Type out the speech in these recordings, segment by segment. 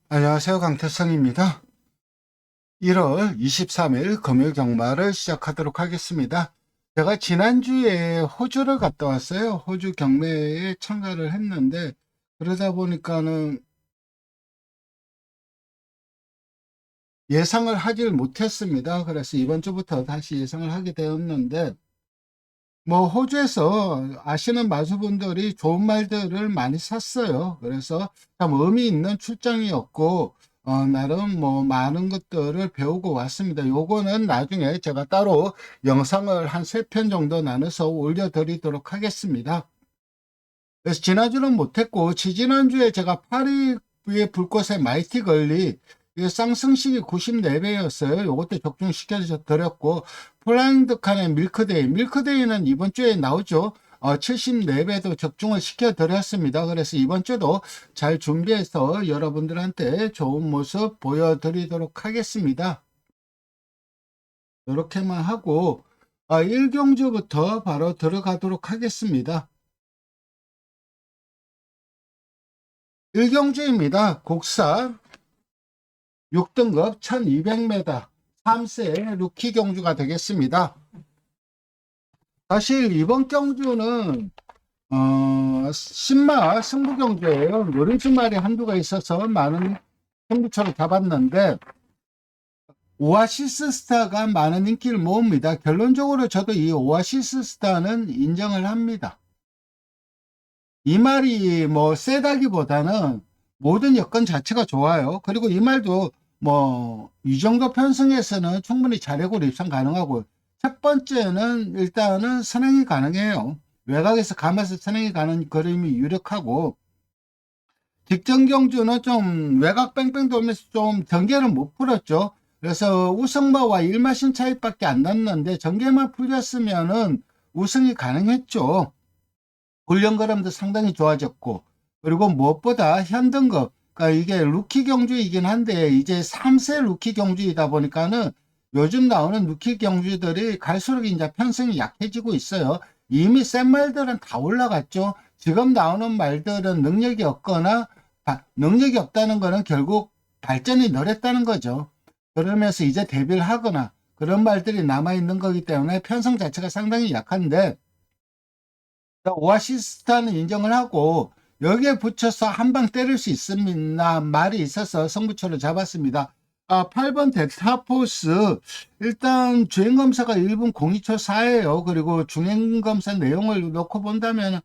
안녕하세요. 강태성입니다. 1월 23일 금요 경마를 시작하도록 하겠습니다. 제가 지난주에 호주를 갔다 왔어요. 호주 경매에 참가를 했는데 그러다 보니까는 예상을 하질 못했습니다. 그래서 이번 주부터 다시 예상을 하게 되었는데 뭐 호주에서 아시는 마수분들이 좋은 말들을 많이 샀어요. 그래서 참 의미 있는 출장이었고 나름 뭐 많은 것들을 배우고 왔습니다. 요거는 나중에 제가 따로 영상을 한 3편 정도 나눠서 올려드리도록 하겠습니다. 그래서 지난주는 못했고 지지난주에 제가 파리 위에 불꽃의 마이티 걸리 이게 쌍승식이 94배였어요. 요것도 적중시켜 드렸고 플라잉드 칸의 밀크데이는 이번 주에 나오죠. 74배도 적중을 시켜 드렸습니다. 그래서 이번 주도 잘 준비해서 여러분들한테 좋은 모습 보여드리도록 하겠습니다. 이렇게만 하고 1경주부터 바로 들어가도록 하겠습니다. 1경주입니다. 국산 6등급 1200m 3세 루키 경주가 되겠습니다. 사실 이번 경주는 신마 승부 경주예요. 노림수말이 한두가 있어서 많은 승부처를 잡았는데 오아시스 스타가 많은 인기를 모읍니다. 결론적으로 저도 이 오아시스 스타는 인정을 합니다. 이 말이 뭐 세다기보다는 모든 여건 자체가 좋아요. 그리고 이 말도 뭐 이 정도 편승에서는 충분히 자력으로 입상 가능하고, 첫 번째는 일단은 선행이 가능해요. 외곽에서 감아서 선행이 가는 그림이 유력하고, 직전 경주는 좀 외곽 뺑뺑 돌면서 좀 전개를 못 풀었죠. 그래서 우승마와 1마신 차이밖에 안 났는데 전개만 풀렸으면은 우승이 가능했죠. 훈련걸음도 상당히 좋아졌고, 그리고 무엇보다 현등급, 그러니까 이게 루키 경주이긴 한데 이제 3세 루키 경주이다 보니까는 요즘 나오는 루키 경주들이 갈수록 이제 편성이 약해지고 있어요. 이미 센 말들은 다 올라갔죠. 지금 나오는 말들은 능력이 없거나 능력이 없다는 거는 결국 발전이 느렸다는 거죠. 그러면서 이제 데뷔를 하거나 그런 말들이 남아있는 거기 때문에 편성 자체가 상당히 약한데, 오아시스타는 인정을 하고 여기에 붙여서 한 방 때릴 수 있습니다 말이 있어서 승부처를 잡았습니다. 8번 델타포스, 일단 주행검사가 1분 02초 4예요. 그리고 주행검사 내용을 놓고 본다면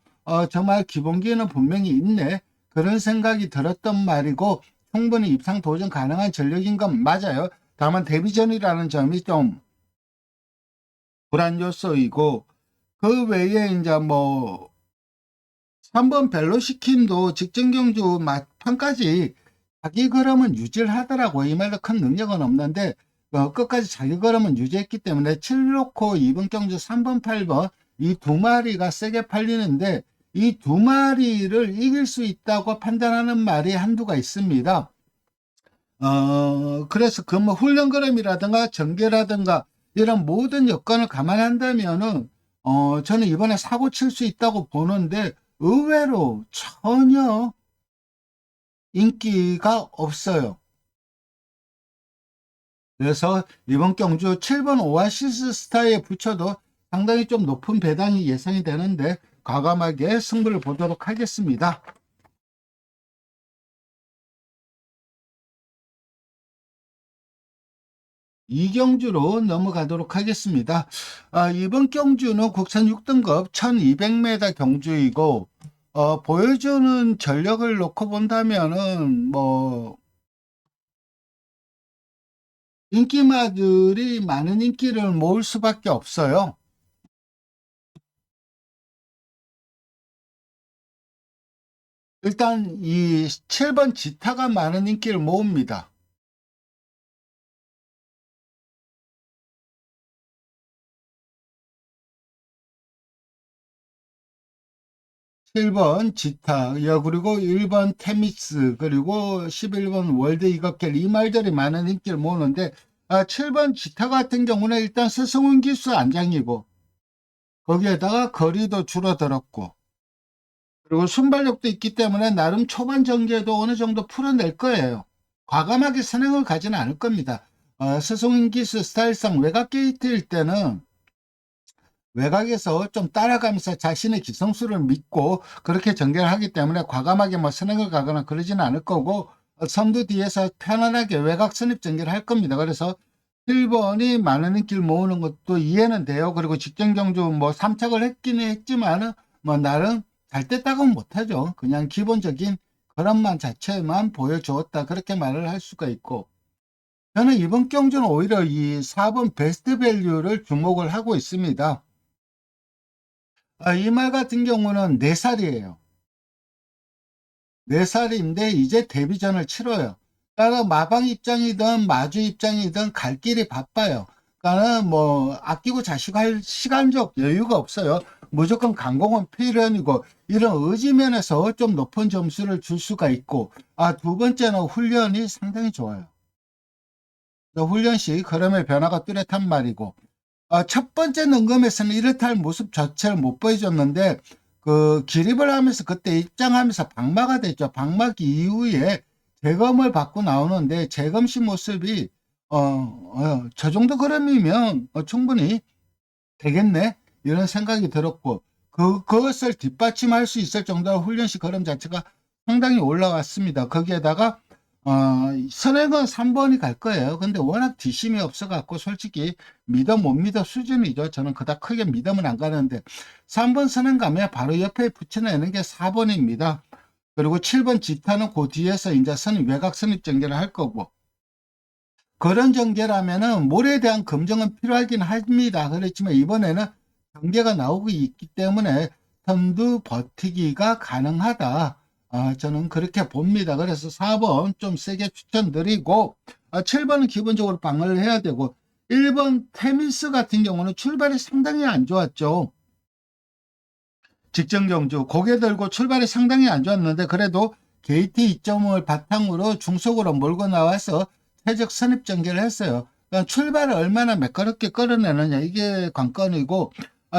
정말 기본기는 분명히 있네, 그런 생각이 들었던 말이고, 충분히 입상 도전 가능한 전력인 건 맞아요. 다만 데뷔전이라는 점이 좀 불안 요소이고, 그 외에 이제 뭐 3번 벨로시킴도 직전 경주 막판까지 자기 걸음은 유지를 하더라고요. 이 말로 큰 능력은 없는데 끝까지 자기 걸음은 유지했기 때문에 7놓고 2번 경주 3번 8번 이 두 마리가 세게 팔리는데, 이 두 마리를 이길 수 있다고 판단하는 말이 한두가 있습니다. 그래서 그 뭐 훈련 걸음이라든가 전개라든가 이런 모든 여건을 감안한다면은 저는 이번에 사고 칠 수 있다고 보는데 의외로 전혀 인기가 없어요. 그래서 이번 경주 7번 오아시스 스타에 붙여도 상당히 좀 높은 배당이 예상이 되는데 과감하게 승부를 보도록 하겠습니다. 이 경주로 넘어가도록 하겠습니다. 이번 경주는 국산 6등급 1200m 경주이고, 보여주는 전력을 놓고 본다면은 뭐 인기마들이 많은 인기를 모을 수밖에 없어요. 일단 이 7번 지타가 많은 인기를 모읍니다. 7번 지타, 그리고 1번 테미스, 그리고 11번 월드 이거켈, 이 말들이 많은 인기를 모으는데, 7번 지타 같은 경우는 일단 스승운 기수 안장이고, 거기에다가 거리도 줄어들었고, 그리고 순발력도 있기 때문에 나름 초반 전개도 어느 정도 풀어낼 거예요. 과감하게 선행을 가지는 않을 겁니다. 스송인기수 스타일상 외곽 게이트일 때는 외곽에서 좀 따라가면서 자신의 기성수를 믿고 그렇게 전개를 하기 때문에 과감하게 뭐 선행을 가거나 그러지는 않을 거고, 선두 뒤에서 편안하게 외곽 선입 전개를 할 겁니다. 그래서 7번이 많은 인기를 모으는 것도 이해는 돼요. 그리고 직전 경주 뭐 3착을 했기는 했지만은 뭐 나름 잘 뗐다고는 못하죠. 그냥 기본적인 그런만 자체만 보여주었다, 그렇게 말을 할 수가 있고, 저는 이번 경주는 오히려 이 4번 베스트 밸류를 주목을 하고 있습니다. 이 말 같은 경우는 4살이에요. 4살인데 이제 데뷔전을 치러요. 그러니까 마방 입장이든 마주 입장이든 갈 길이 바빠요. 그러니까 뭐 아끼고 자식할 시간적 여유가 없어요. 무조건 강공은 필연이고, 이런 의지 면에서 좀 높은 점수를 줄 수가 있고, 두 번째는 훈련이 상당히 좋아요. 훈련시 걸음의 변화가 뚜렷한 말이고, 첫 번째 능검에서는 이렇다 할 모습 자체를 못 보여줬는데, 그 기립을 하면서 그때 입장하면서 방마가 됐죠. 방막 이후에 재검을 받고 나오는데 재검시 모습이 저 정도 걸음이면 충분히 되겠네, 이런 생각이 들었고, 그것을 뒷받침할 수 있을 정도로 훈련시 걸음 자체가 상당히 올라왔습니다. 거기에다가 선행은 3번이 갈 거예요. 근데 워낙 뒷심이 없어갖고 솔직히 믿어 못 믿어 수준이죠. 저는 그닥 크게 믿음은 안 가는데, 3번 선행 가면 바로 옆에 붙여내는 게 4번입니다. 그리고 7번 지타는 그 뒤에서 이제 외곽 선입 전개를 할 거고, 그런 전개라면은 몰에 대한 검증은 필요하긴 합니다. 그렇지만 이번에는 경계가 나오고 있기 때문에 선두 버티기가 가능하다, 저는 그렇게 봅니다. 그래서 4번 좀 세게 추천드리고, 7번은 기본적으로 방어를 해야 되고, 1번 테미스 같은 경우는 출발이 상당히 안 좋았죠. 직전 경주 고개 들고 출발이 상당히 안 좋았는데, 그래도 게이트 2점을 바탕으로 중속으로 몰고 나와서 최적 선입 전개를 했어요. 그러니까 출발을 얼마나 매끄럽게 끌어내느냐, 이게 관건이고,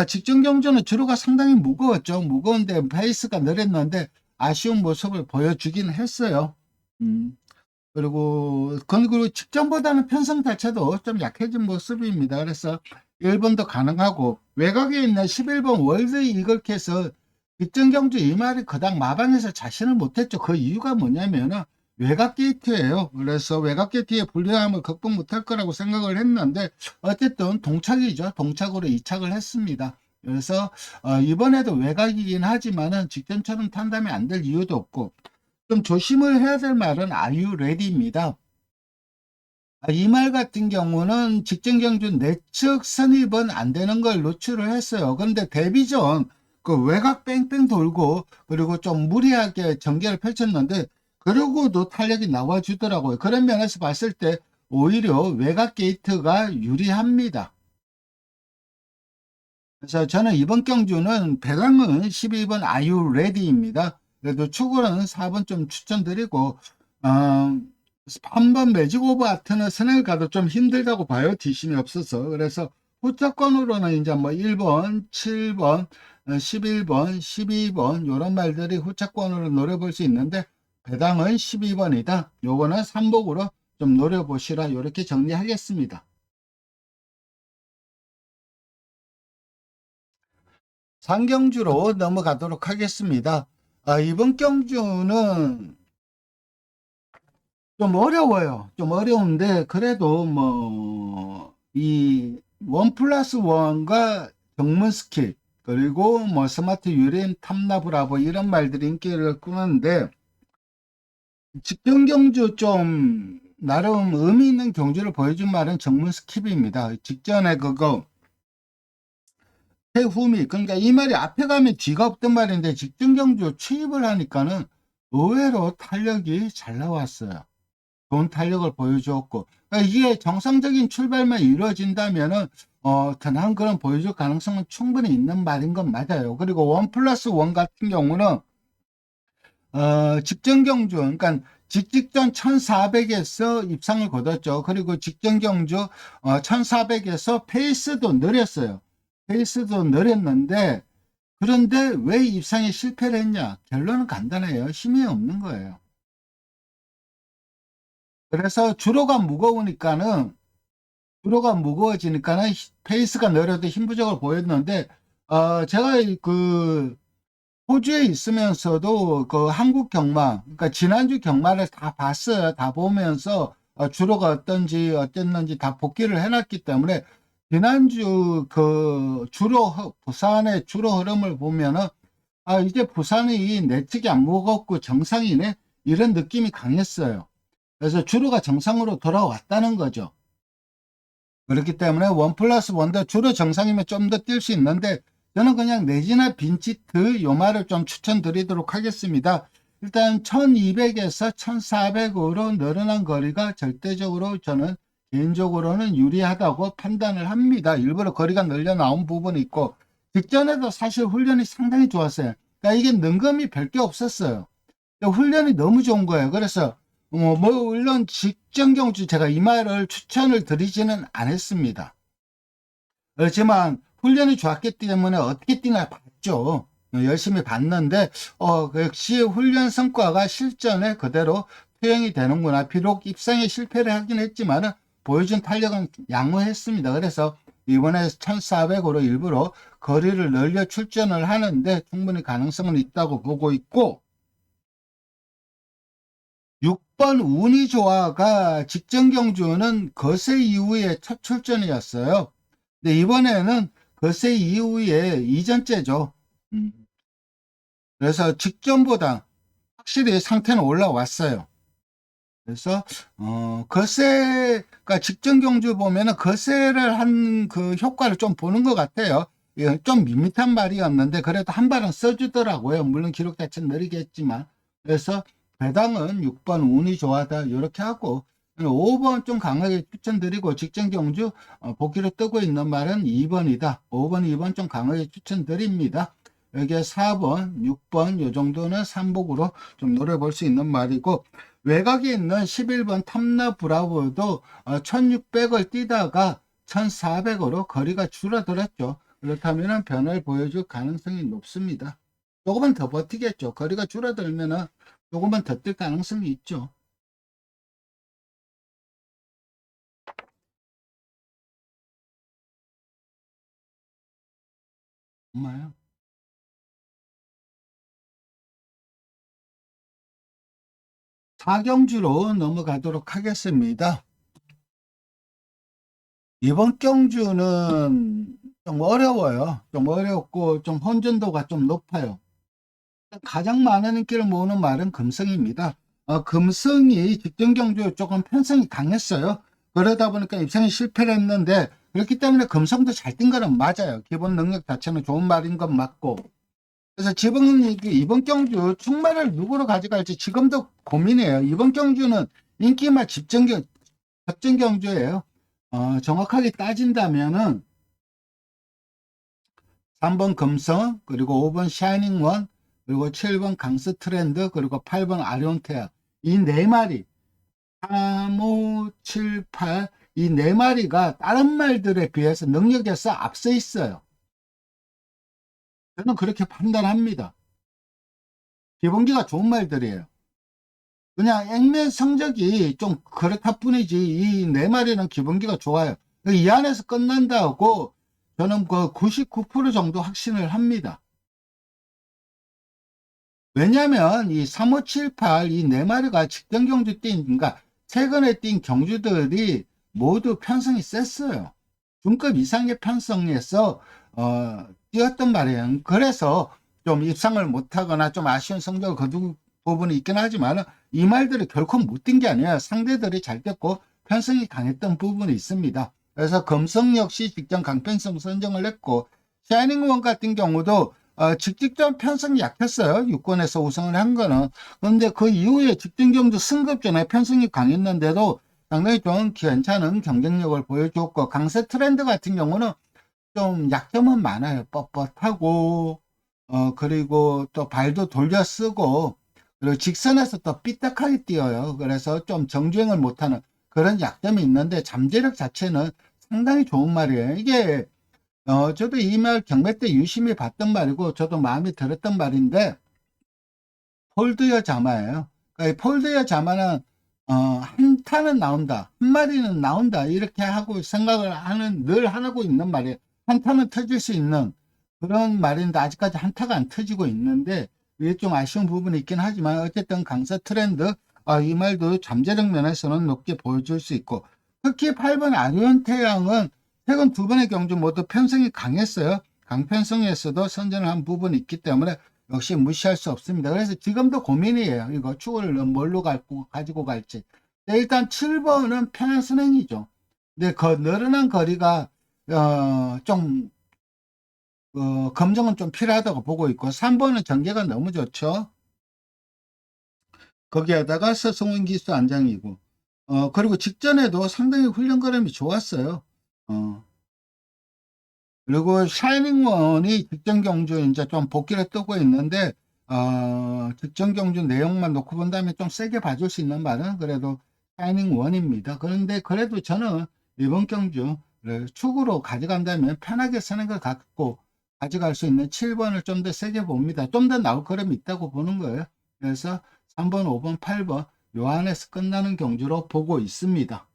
직전 경주는 주로가 상당히 무거웠죠. 무거운데 페이스가 느렸는데 아쉬운 모습을 보여주긴 했어요. 그리고 직전보다는 편성 자체도 좀 약해진 모습입니다. 그래서 1번도 가능하고, 외곽에 있는 11번 월드 이글캐서 직전 경주 이 말이 그닥 마방에서 자신을 못했죠. 그 이유가 뭐냐면은 외곽 게이트예요. 그래서 외곽 게이트의 불리함을 극복 못할 거라고 생각을 했는데, 어쨌든 동착이죠. 동착으로 2착을 했습니다. 그래서 이번에도 외곽이긴 하지만은 직전처럼 탄다면 안 될 이유도 없고, 좀 조심을 해야 될 말은 Are you ready입니다. 이 말 같은 경우는 직전 경주 내측 선입은 안 되는 걸 노출을 했어요. 그런데 데뷔 전 그 외곽 뺑뺑 돌고 그리고 좀 무리하게 전개를 펼쳤는데, 그러고도 탄력이 나와주더라고요. 그런 면에서 봤을 때 오히려 외곽 게이트가 유리합니다. 그래서 저는 이번 경주는 배당은 12번 Are you ready입니다. 그래도 축구는 4번 좀 추천드리고, 한번 매직 오브 아트는 선을 가도 좀 힘들다고 봐요. 뒷심이 없어서. 그래서 후차권으로는 이제 뭐 1번, 7번, 11번, 12번 이런 말들이 후차권으로 노려볼 수 있는데, 배당은 12번이다. 요거는 3복으로 좀 노려보시라, 이렇게 정리하겠습니다. 상경주로 넘어가도록 하겠습니다. 이번 경주는 좀 어려워요. 좀 어려운데, 그래도 뭐, 이 원 플러스 원과 정문 스킬, 그리고 뭐 스마트 유림 탐나브라보 이런 말들이 인기를 끄는데, 직전 경주 좀 나름 의미 있는 경주를 보여준 말은 정문 스킵입니다. 직전에 그거 최후미, 그러니까 이 말이 앞에 가면 뒤가 없던 말인데 직전 경주 취입을 하니까는 의외로 탄력이 잘 나왔어요. 좋은 탄력을 보여주었고, 그러니까 이게 정상적인 출발만 이루어진다면은 더 나은 그런 보여줄 가능성은 충분히 있는 말인 건 맞아요. 그리고 원 플러스 원 같은 경우는 직전 경주, 그러니까 직전 1400에서 입상을 거뒀죠. 그리고 직전 경주 1400에서 페이스도 느렸어요. 페이스도 느렸는데, 그런데 왜 입상에 실패를 했냐? 결론은 간단해요. 힘이 없는 거예요. 그래서 주로가 무거워지니까는 페이스가 느려도 힘부족을 보였는데, 제가 그 호주에 있으면서도 그 한국 경마, 그러니까 지난주 경마를 다 봤어요. 다 보면서 주로가 어땠는지 다 복기를 해놨기 때문에 지난주 그 부산의 주로 흐름을 보면은 이제 부산이 내측이 안 무겁고 정상이네, 이런 느낌이 강했어요. 그래서 주로가 정상으로 돌아왔다는 거죠. 그렇기 때문에 원 플러스 원도 주로 정상이면 좀 더 뛸 수 있는데, 저는 그냥 내지나 빈치트 요 말을 좀 추천드리도록 하겠습니다. 일단 1200에서 1400으로 늘어난 거리가 절대적으로 저는 개인적으로는 유리하다고 판단을 합니다. 일부러 거리가 늘려 나온 부분이 있고, 직전에도 사실 훈련이 상당히 좋았어요. 그러니까 이게 능금이 별 게 없었어요. 훈련이 너무 좋은 거예요. 그래서 물론 직전 경주 제가 이 말을 추천을 드리지는 않았습니다. 그렇지만 훈련이 좋았기 때문에 어떻게 뛰나 봤죠. 열심히 봤는데 역시 훈련 성과가 실전에 그대로 투영이 되는구나. 비록 입상에 실패를 하긴 했지만 보여준 탄력은 양호했습니다. 그래서 이번에 1400으로 일부러 거리를 늘려 출전을 하는데 충분히 가능성은 있다고 보고 있고, 6번 운이 좋아가 직전 경주는 거세 이후에 첫 출전이었어요. 근데 이번에는 거세 이후에 이전째죠. 그래서 직전보다 확실히 상태는 올라왔어요. 그래서 거세가 직전 경주 보면은 거세를 한 그 효과를 좀 보는 것 같아요. 좀 밋밋한 말이었는데 그래도 한 발은 써주더라고요. 물론 기록 자체는 느리겠지만. 그래서 배당은 6번 운이 좋아다 이렇게 하고, 5번 좀 강하게 추천드리고, 직전 경주 복귀로 뜨고 있는 말은 2번이다. 5번, 2번 좀 강하게 추천드립니다. 여기에 4번, 6번 요 정도는 삼복으로 좀 노려볼 수 있는 말이고, 외곽에 있는 11번 탐나 브라보도 1600을 뛰다가 1400으로 거리가 줄어들었죠. 그렇다면 변화를 보여줄 가능성이 높습니다. 조금만 더 버티겠죠. 거리가 줄어들면 조금만 더 뛸 가능성이 있죠. 정말. 4경주로 넘어가도록 하겠습니다. 이번 경주는 좀 어려워요. 좀 어렵고 좀 혼전도가 좀 높아요. 가장 많은 인기를 모으는 말은 금성입니다. 금성이 직전 경주에 조금 편성이 강했어요. 그러다 보니까 입상에 실패를 했는데, 그렇기 때문에 금성도 잘 뛴 거는 맞아요. 기본 능력 자체는 좋은 말인 건 맞고. 그래서 이번 경주 충말을 누구로 가져갈지 지금도 고민이에요. 이번 경주는 인기말 접전 경주예요. 정확하게 따진다면은 3번 금성, 그리고 5번 샤이닝원, 그리고 7번 강스 트렌드, 그리고 8번 아리온테아. 이 네 마리, 3, 5, 7, 8, 이 네 마리가 다른 말들에 비해서 능력에서 앞서 있어요. 저는 그렇게 판단합니다. 기본기가 좋은 말들이에요. 그냥 액면 성적이 좀 그렇다 뿐이지, 이 네 마리는 기본기가 좋아요. 이 안에서 끝난다고 저는 그 99% 정도 확신을 합니다. 왜냐면 이 3578, 이 네 마리가 직전 경주 그러니까 최근에 뛴 경주들이 모두 편성이 셌어요. 중급 이상의 편성에서 뛰었단 말이에요. 그래서 좀 입상을 못하거나 좀 아쉬운 성적을 거둔 부분이 있긴 하지만, 이 말들이 결코 못 뛴 게 아니라 상대들이 잘 뛰었고 편성이 강했던 부분이 있습니다. 그래서 금성 역시 직전 강편성 선정을 했고, 샤이닝원 같은 경우도 직직전 편성이 약했어요. 6권에서 우승을 한 거는. 그런데 그 이후에 직전 경주 승급전에 편성이 강했는데도 상당히 좀 괜찮은 경쟁력을 보여줬고, 강세 트렌드 같은 경우는 좀 약점은 많아요. 뻣뻣하고, 그리고 또 발도 돌려 쓰고, 그리고 직선에서 또 삐딱하게 뛰어요. 그래서 좀 정주행을 못하는 그런 약점이 있는데, 잠재력 자체는 상당히 좋은 말이에요. 이게 저도 이 말 경매 때 유심히 봤던 말이고, 저도 마음에 들었던 말인데, 폴드여 자마예요. 그러니까 이 폴드여 자마는 한타는 나온다. 한 마리는 나온다. 이렇게 하고 생각을 늘 하고 있는 말이에요. 한타는 터질 수 있는 그런 말인데 아직까지 한타가 안 터지고 있는데 이게 좀 아쉬운 부분이 있긴 하지만 어쨌든 강세 트렌드 이 말도 잠재력 면에서는 높게 보여줄 수 있고 특히 8번 아리온 태양은 최근 두 번의 경주 모두 편성이 강했어요. 강편성에서도 선전을 한 부분이 있기 때문에 역시 무시할 수 없습니다. 그래서 지금도 고민이에요. 이거 축을 뭘로 가지고 갈지. 네, 일단 7번은 편한 선행이죠. 근데 그 늘어난 거리가 좀 검증은 좀 필요하다고 보고 있고 3번은 전개가 너무 좋죠. 거기에다가 서승훈 기수 안장이고 그리고 직전에도 상당히 훈련 걸음이 좋았어요. 어, 그리고 샤이닝원이 직전 경주 이제 좀 복귀를 뜨고 있는데 직전 경주 내용만 놓고 본다면 좀 세게 봐줄 수 있는 말은 그래도 샤이닝원입니다. 그런데 그래도 저는 이번 경주를 축으로 가져간다면 편하게 쓰는 것 같고 가져갈 수 있는 7번을 좀 더 세게 봅니다. 좀 더 나올 걸음이 있다고 보는 거예요. 그래서 3번, 5번, 8번 요 안에서 끝나는 경주로 보고 있습니다.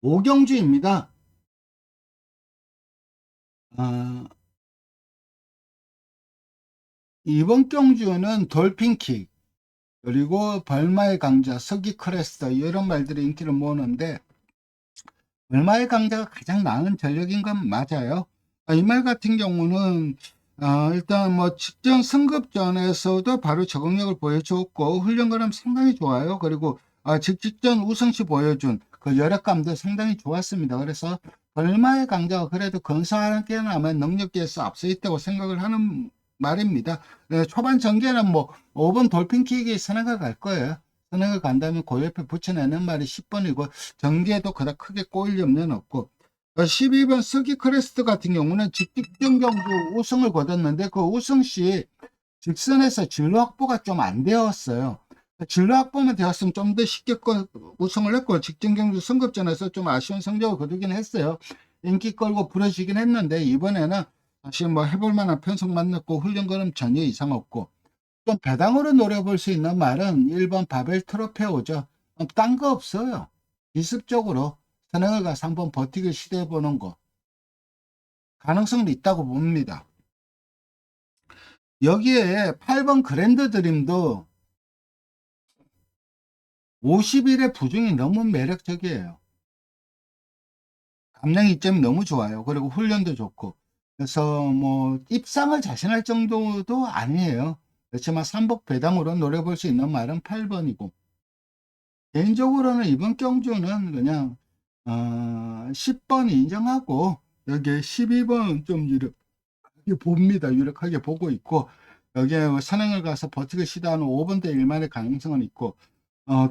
오경주입니다. 어, 이번 경주는 돌핀킥 그리고 벌마의 강자, 서기 크레스터 이런 말들이 인기를 모으는데 벌마의 강자가 가장 나은 전력인 건 맞아요. 이 말 같은 경우는 일단 뭐 직전 승급전에서도 바로 적응력을 보여줬고 훈련과는 상당히 좋아요. 그리고 직전 우승시 보여준 그 열악감도 상당히 좋았습니다. 그래서 벌마의 강자가 그래도 건설하게 나면 능력계에서 앞서 있다고 생각을 하는 말입니다. 네, 초반 전개는 뭐 5번 돌핀킥이 선행을 갈 거예요. 선행을 간다면 그 옆에 붙여내는 말이 10번이고 전개도 그닥 크게 꼬일 염려는 없고 12번 서기 크레스트 같은 경우는 직전 경주 우승을 거뒀는데 그 우승 시 직선에서 진로 확보가 좀 안 되었어요. 진로 확보만 되었으면 좀 더 쉽게 우승을 했고 직전 경주 승급전에서 좀 아쉬운 성적을 거두긴 했어요. 인기 끌고 부러지긴 했는데 이번에는 다시 뭐 해볼 만한 편성 만났고 훈련 거는 전혀 이상 없고 좀 배당으로 노려볼 수 있는 말은 1번 바벨 트로페오죠. 딴 거 없어요. 기습적으로 선행을 가서 한번 버티기 시도해 보는 거 가능성도 있다고 봅니다. 여기에 8번 그랜드 드림도 50일의 부중이 너무 매력적이에요. 감량 이점이 너무 좋아요. 그리고 훈련도 좋고. 그래서 뭐 입상을 자신할 정도도 아니에요. 그렇지만 삼복 배당으로 노려볼 수 있는 말은 8번이고 개인적으로는 이번 경주는 그냥 10번 인정하고 여기에 12번 좀 유력하게 봅니다. 유력하게 보고 있고 여기에 뭐 선행을 가서 버티기 시도하는 5번대 1만의 가능성은 있고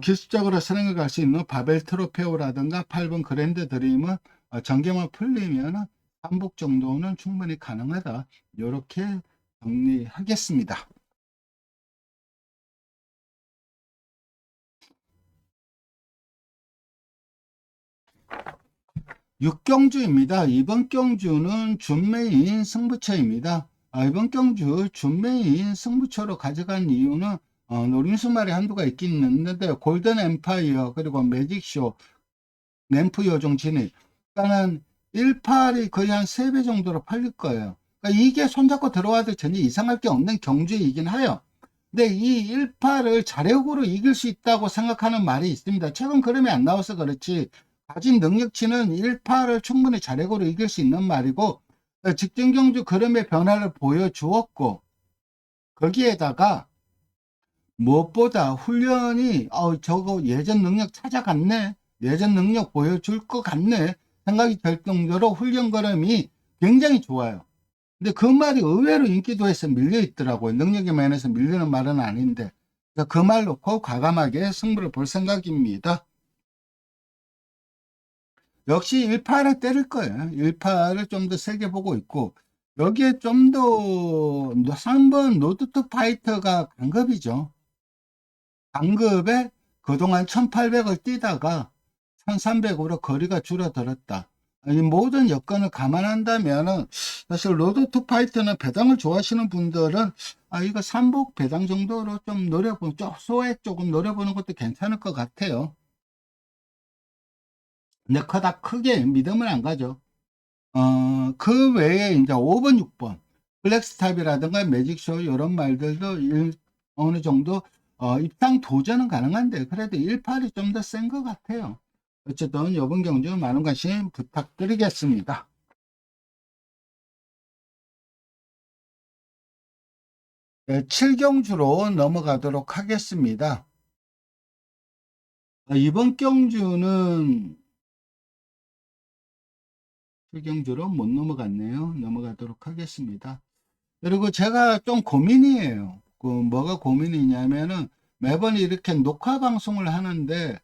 기술적으로 선행을 갈 수 있는 바벨 트로페오라든가 8번 그랜드 드림은 전개만 풀리면 한복 정도는 충분히 가능하다. 이렇게 정리하겠습니다. 6경주입니다. 이번 경주는 준메인 승부처입니다. 이번 경주 준메인 승부처로 가져간 이유는 노림수말이 한두가 있긴 있는데 골든 엠파이어 그리고 매직쇼 램프 요정 진입 그러니까는 18이 거의 한 3배 정도로 팔릴 거예요. 그러니까 이게 손잡고 들어와도 전혀 이상할 게 없는 경주이긴 해요. 근데 이 18을 자력으로 이길 수 있다고 생각하는 말이 있습니다. 최근 그림이 안 나와서 그렇지 가진 능력치는 18을 충분히 자력으로 이길 수 있는 말이고 직전 경주 그림의 변화를 보여주었고 거기에다가 무엇보다 훈련이 저거 예전 능력 찾아갔네 예전 능력 보여줄 것 같네 생각이 들 정도로 훈련 걸음이 굉장히 좋아요. 근데 그 말이 의외로 인기도에서 밀려 있더라고요. 능력의 면에서 밀리는 말은 아닌데 그 말 놓고 과감하게 승부를 볼 생각입니다. 역시 18을 때릴 거예요. 18을 좀 더 세게 보고 있고 여기에 좀 더 3번 노드투 파이터가 강급이죠. 강급에 그동안 1800을 뛰다가 1300으로 거리가 줄어들었다. 이 모든 여건을 감안한다면 사실 로드 투 파이터나 배당을 좋아하시는 분들은 이거 삼복 배당 정도로 좀 노려보는, 소액 조금 노려보는 것도 괜찮을 것 같아요. 근데 그닥 크게 믿음은 안 가죠. 그 외에 이제 5번, 6번 블랙스탑이라든가 매직쇼 이런 말들도 어느 정도 입상 도전은 가능한데 그래도 18이 좀 더 센 것 같아요. 어쨌든 이번 경주 많은 관심 부탁드리겠습니다. 네, 7경주로 넘어가도록 하겠습니다. 이번 경주는 7경주로 못 넘어갔네요. 넘어가도록 하겠습니다. 그리고 제가 좀 고민이에요. 뭐가 고민이냐면은 매번 이렇게 녹화 방송을 하는데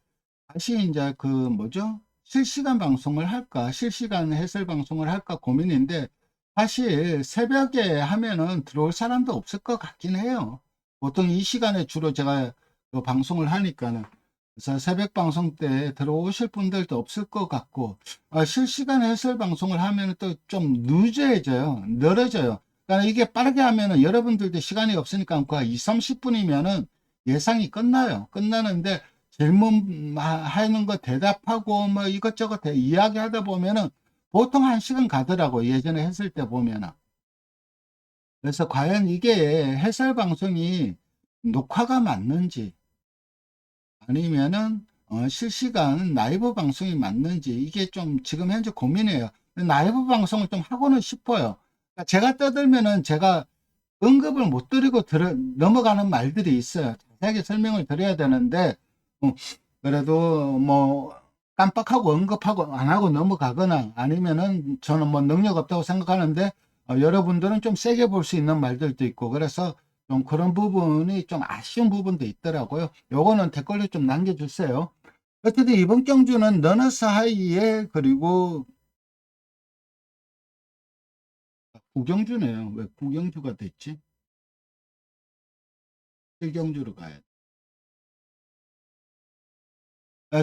다시 이제 뭐죠? 실시간 방송을 할까? 실시간 해설 방송을 할까 고민인데 사실 새벽에 하면은 들어올 사람도 없을 것 같긴 해요. 보통 이 시간에 주로 제가 방송을 하니까는. 그래서 새벽 방송 때 들어오실 분들도 없을 것 같고, 실시간 해설 방송을 하면 또 좀 누져져요. 늘어져요. 그러니까 이게 빠르게 하면은 여러분들도 시간이 없으니까 그 2, 30분이면은 예상이 끝나요. 끝나는데 질문 하는 거 대답하고 뭐 이것저것 이야기하다 보면은 보통 1시간 가더라고. 예전에 했을 때 보면은. 그래서 과연 이게 해설 방송이 녹화가 맞는지 아니면은 실시간 라이브 방송이 맞는지 이게 좀 지금 현재 고민이에요. 라이브 방송을 좀 하고는 싶어요. 그러니까 제가 떠들면은 제가 언급을 못 드리고 넘어가는 말들이 있어요. 자세하게 설명을 드려야 되는데 어, 그래도 뭐 깜빡하고 언급하고 안 하고 넘어가거나 아니면은 저는 뭐 능력 없다고 생각하는데 여러분들은 좀 세게 볼 수 있는 말들도 있고 그래서 좀 그런 부분이 좀 아쉬운 부분도 있더라고요. 요거는 댓글로 좀 남겨주세요. 어쨌든 이번 경주는 러너스 하이에 그리고 구경주네요. 왜 구경주가 됐지? 7경주로 가야 돼.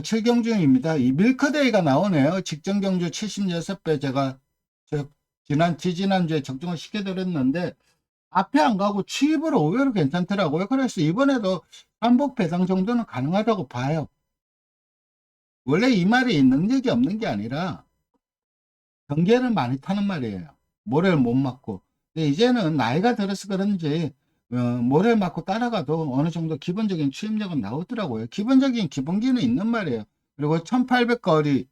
7경주입니다. 이 밀크데이가 나오네요. 직전 경주 76배 제가 지난주에 적중을 시켜드렸는데 앞에 안 가고 취입으로 의외로 괜찮더라고요. 그래서 이번에도 한복 배당 정도는 가능하다고 봐요. 원래 이 말이 능력이 없는 게 아니라 경계를 많이 타는 말이에요. 모래를 못 맞고. 근데 이제는 나이가 들어서 그런지 모래를 맞고 따라가도 어느 정도 기본적인 추임력은 나오더라고요. 기본적인 기본기는 있는 말이에요. 그리고 1800거리의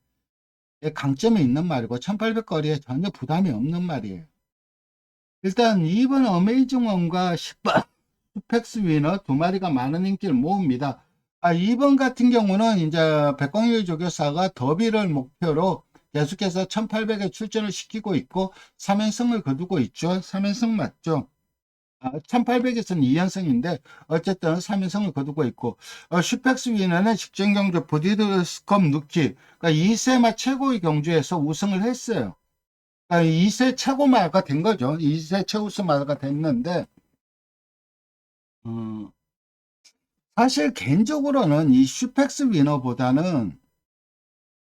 강점이 있는 말이고 1800거리에 전혀 부담이 없는 말이에요. 일단 2번 어메이징원과 10번 슈펙스 위너 두 마리가 많은 인기를 모읍니다. 2번 같은 경우는 이제 백광일 조교사가 더비를 목표로 계속해서 1800에 출전을 시키고 있고 3연승을 거두고 있죠. 3연승 맞죠? 1800에서는 2연승인데 어쨌든 3연승을 거두고 있고 슈펙스 위너는 직전 경주 브리드스컵 루키 그러니까 2세마 최고의 경주에서 우승을 했어요. 그러니까 2세 최고마가 된 거죠. 2세 최우수마가 됐는데 어, 사실 개인적으로는 이 슈펙스 위너보다는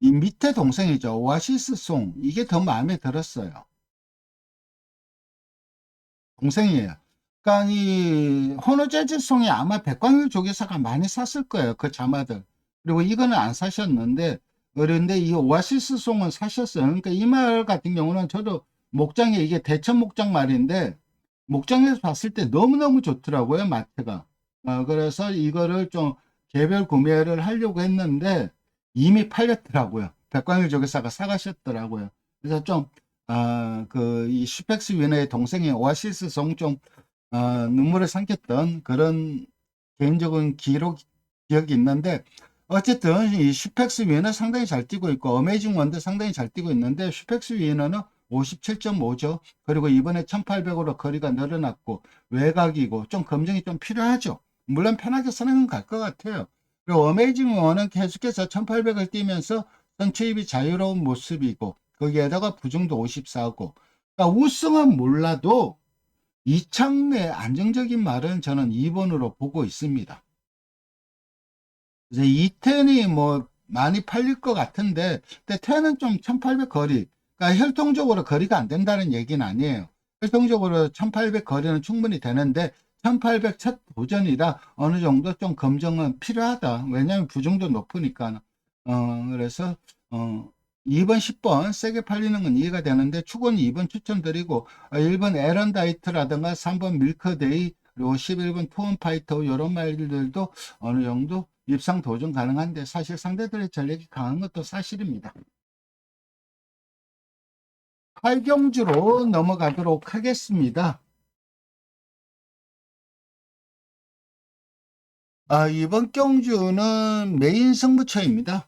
이 밑에 동생이죠. 오아시스 송. 이게 더 마음에 들었어요. 동생이에요. 그러니까 이 호노 재즈 송이 아마 백광일 조교사가 많이 샀을 거예요. 그 자마들. 그리고 이거는 안 사셨는데 그런데 이 오아시스 송은 사셨어요. 그러니까 이 말 같은 경우는 저도 목장에 이게 대천 목장 말인데 목장에서 봤을 때 너무너무 좋더라고요. 마트가. 그래서 이거를 좀 개별 구매를 하려고 했는데 이미 팔렸더라고요. 백광일 조교사가 사가셨더라고요. 그래서 좀, 이 슈펙스 위너의 동생의 오아시스 송 눈물을 삼켰던 그런 개인적인 기억이 있는데, 어쨌든 이 슈펙스 위너 상당히 잘 뛰고 있고, 어메이징 원도 상당히 잘 뛰고 있는데, 슈펙스 위너는 57.5죠. 그리고 이번에 1800으로 거리가 늘어났고, 외곽이고, 좀 검증이 좀 필요하죠. 물론 편하게 선행은 갈 것 같아요. 그리고 어메이징 원은 계속해서 1800을 뛰면서 선취입이 자유로운 모습이고, 거기에다가 부중도 54고, 그러니까 우승은 몰라도 이창래 안정적인 말은 저는 2번으로 보고 있습니다. 이제 210이 뭐 많이 팔릴 것 같은데, 근데 10은 좀 1800 거리, 그러니까 혈통적으로 거리가 안 된다는 얘기는 아니에요. 혈통적으로 1800 거리는 충분히 되는데 1800 첫 도전이라 어느 정도 좀 검증은 필요하다. 왜냐하면 부중도 높으니까. 그래서 2번 10번 세게 팔리는 건 이해가 되는데 축은 2번 추천드리고, 1번 에런다이트라든가 3번 밀크데이, 그리고 11번 투원파이터 이런 말들도 어느 정도 입상 도전 가능한데, 사실 상대들의 전력이 강한 것도 사실입니다. 활경주로 넘어가도록 하겠습니다. 이번 경주는 메인 승부처입니다.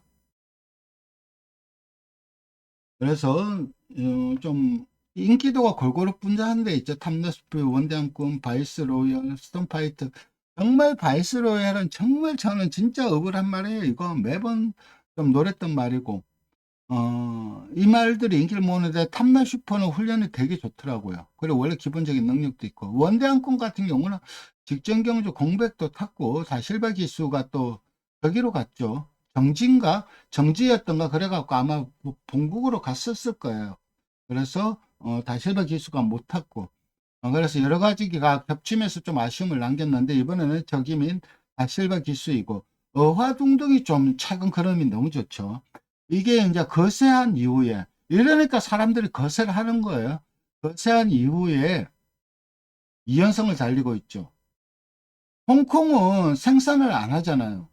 그래서 좀 인기도가 골고루 분자한 데 있죠. 탐너스프, 원대함꾼, 바이스로열, 스톤파이트. 정말 바이스로열은 정말 저는 진짜 억울한 말이에요. 이거 매번 좀 노랬던 말이고, 이 말들이 인기를 모으는데 탐나 슈퍼는 훈련이 되게 좋더라고요. 그리고 원래 기본적인 능력도 있고, 원대한권 같은 경우는 직전 경주 공백도 탔고, 다 실버 기수가 또 저기로 갔죠. 정지인가? 정지였던가? 그래갖고 아마 본국으로 갔었을 거예요. 그래서, 다 실버 기수가 못 탔고, 그래서 여러 가지가 겹치면서 좀 아쉬움을 남겼는데, 이번에는 적임인 다 실버 기수이고, 어화둥둥이 좀 최근 흐름이 너무 좋죠. 이게 이제 거세한 이후에, 이러니까 사람들이 거세를 하는 거예요. 거세한 이후에 2연승을 달리고 있죠. 홍콩은 생산을 안 하잖아요.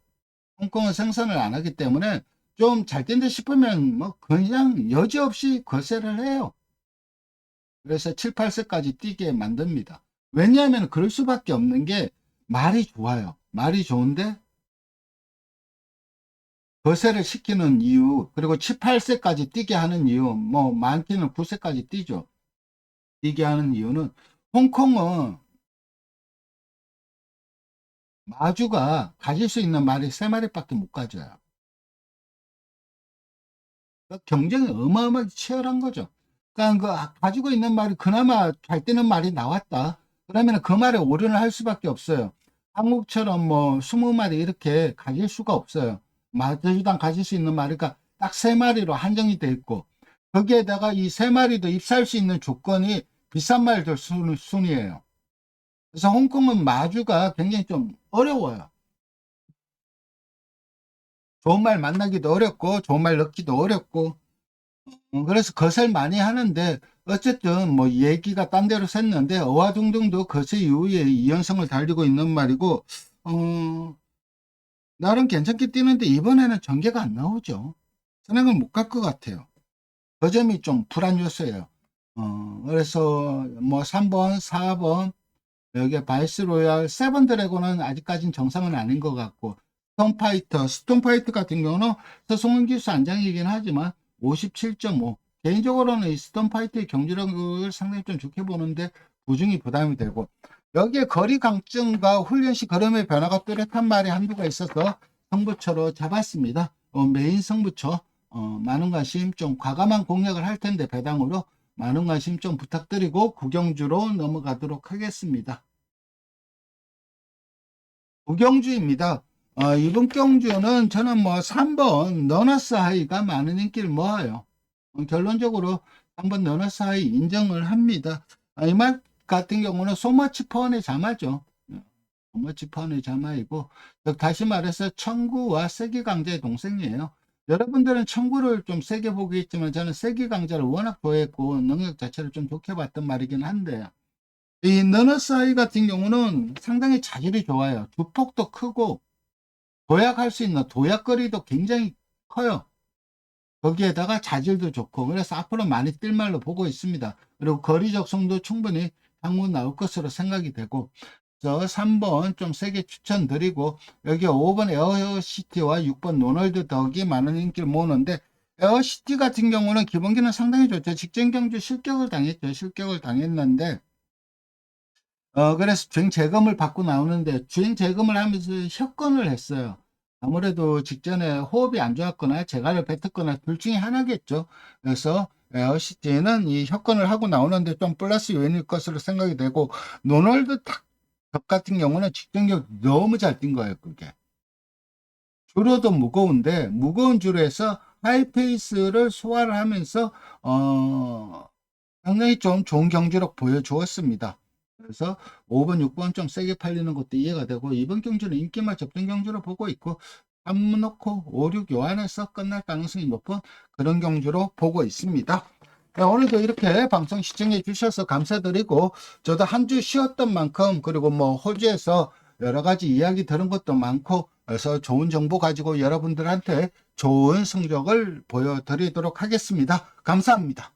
홍콩은 생산을 안 하기 때문에 좀 잘 뛴다 싶으면 뭐 그냥 여지없이 거세를 해요. 그래서 7, 8세까지 뛰게 만듭니다. 왜냐하면 그럴 수밖에 없는 게 말이 좋아요. 말이 좋은데 거세를 시키는 이유, 그리고 7, 8세까지 뛰게 하는 이유, 뭐 많게는 9세까지 뛰죠. 뛰게 하는 이유는, 홍콩은 마주가 가질 수 있는 말이 3마리밖에 못 가져요. 그러니까 경쟁이 어마어마하게 치열한 거죠. 그러니까 그 가지고 있는 말이 그나마 잘 뛰는 말이 나왔다. 그러면 그 말에 올인을 할 수밖에 없어요. 한국처럼 뭐 20마리 이렇게 가질 수가 없어요. 마주당 가질 수 있는 마리가 딱 3마리로 한정이 돼 있고, 거기에다가 이 3마리도 입사할 수 있는 조건이 비싼 말들 순이에요. 그래서 홍콩은 마주가 굉장히 좀 어려워요. 좋은 말 만나기도 어렵고, 좋은 말 넣기도 어렵고, 그래서 거세를 많이 하는데, 어쨌든 뭐 얘기가 딴 데로 샜는데, 어와둥둥도 거세 이후에 2연승을 달리고 있는 말이고, 나름 괜찮게 뛰는데 이번에는 전개가 안 나오죠. 선행을 못 갈 것 같아요. 그 점이 좀 불안 요소예요. 그래서 뭐 3번, 4번, 여기 바이스 로얄, 세븐 드래곤은 아직까지는 정상은 아닌 것 같고, 스톤파이터 같은 경우는 서송은 기수 안장이긴 하지만 57.5. 개인적으로는 이 스톤파이터의 경주력을 상당히 좀 좋게 보는데 부중이 부담이 되고, 여기에 거리 강증과 훈련 시 걸음의 변화가 뚜렷한 말이 한두가 있어서 승부처로 잡았습니다. 메인 승부처, 많은 관심, 좀 과감한 공략을 할 텐데 배당으로 많은 관심 좀 부탁드리고 구경주로 넘어가도록 하겠습니다. 구경주입니다. 이번 경주는 저는 뭐 3번 너너스 하이가 많은 인기를 모아요. 결론적으로 3번 너너스 하이 인정을 합니다. 이 말 같은 경우는 소마치 펀의 자마죠. 소마치 펀의 자마이고, 다시 말해서 청구와 세기강자의 동생이에요. 여러분들은 청구를 좀 세게 보겠지만 저는 세기강자를 워낙 좋아했고 능력 자체를 좀 좋게 봤던 말이긴 한데, 이 너너스 하이 같은 경우는 상당히 자질이 좋아요. 주폭도 크고 도약할 수 있는 도약거리도 굉장히 커요. 거기에다가 자질도 좋고, 그래서 앞으로 많이 뛸 말로 보고 있습니다. 그리고 거리 적성도 충분히 향후 나올 것으로 생각이 되고, 저 3번 좀 세게 추천드리고, 여기 5번 에어시티와 6번 노널드 덕이 많은 인기를 모으는데, 에어시티 같은 경우는 기본기는 상당히 좋죠. 직전 경주 실격을 당했죠. 실격을 당했는데, 그래서 주행 재검을 받고 나오는데, 주행 재검을 하면서 협건을 했어요. 아무래도 직전에 호흡이 안 좋았거나 재갈을 뱉었거나 둘 중에 하나겠죠. 그래서 에어시티는 이 협건을 하고 나오는데 좀 플러스 요인일 것으로 생각이 되고, 노널드 탁 같은 경우는 직전격 너무 잘 뛴 거예요, 그게. 주로도 무거운데 무거운 주로에서 하이페이스를 소화를 하면서 상당히 좀 좋은 경주력 보여주었습니다. 그래서 5번, 6번 좀 세게 팔리는 것도 이해가 되고, 이번 경주는 인기말 접전 경주로 보고 있고, 3 넣고 5, 6 요 안에서 끝날 가능성이 높은 그런 경주로 보고 있습니다. 네, 오늘도 이렇게 방송 시청해 주셔서 감사드리고, 저도 한 주 쉬었던 만큼, 그리고 뭐 호주에서 여러 가지 이야기 들은 것도 많고, 그래서 좋은 정보 가지고 여러분들한테 좋은 성적을 보여드리도록 하겠습니다. 감사합니다.